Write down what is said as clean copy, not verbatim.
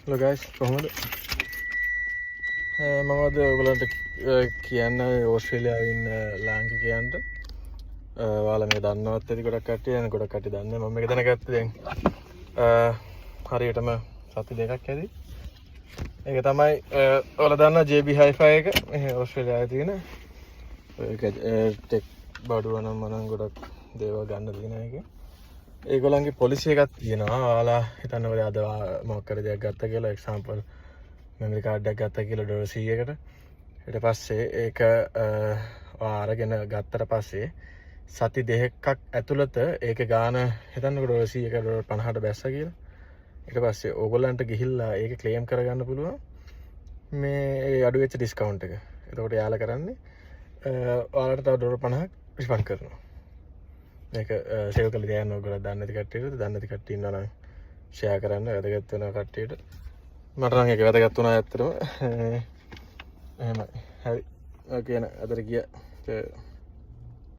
Hello guys, කොහොමද? මම අද ඔයගලන්ට කියන්න ඕස්ට්‍රේලියාවේ ඉන්න ලාංකිකයන්ට ඔයාලා මේ දන්නවත් ඇති ගොඩක් කට්ටිය යන ගොඩක් කට්ටිය දන්නේ මම මේක දැනගත්තේ දැන් හරියටම සති දෙකක් ඇති. ඒක තමයි ඔයාලා දන්නා JB Hi-Fi එක මේ ඕස්ට්‍රේලියාවේ තියෙන ඒක ටෙක් බඩුව නම් මනම් ගොඩක් දේවල් ගන්න තියෙන එක. ඒගොල්ලන්ගේ පොලිසි එකක් තියෙනවා. ඔයාලා හිතන්නකෝ අද මොකක් හරි දෙයක් ගත්තා කියලා එක්සැම්පල් මෙමරි කාඩ් එකක් ගත්තා කියලා $100කට. ඊට පස්සේ ඒක අරගෙන ගත්තට පස්සේ සති දෙකක් ඇතුළත ඒක ගාන හිතන්නකෝ $100කට $50ට බැස්සා කියලා. ඊට පස්සේ ඕගොල්ලන්ට ගිහිල්ලා ඒක ක්ලේම් කරගන්න පුළුවන් මේ අඩු වෙච්ච ඩිස්කවුන්ට් එක. එතකොට යාලා කරන්නේ ඔයාලට තව $50ක් රිෆන්ඩ් කරනවා. මේක සේව් කරලා තියන්න ඕගොල්ලෝ දන්නේ නැති කට්ටියට දන්නේ නැති කට්ටිය ඉන්නවා නම් ෂෙයා කරන්න වැදගත් වෙනවා කට්ටියට. මට නම් ඒක වැදගත් වුණා ඇත්තටම. එහෙමයි. හරි. ඔකේ න අතට ගියා.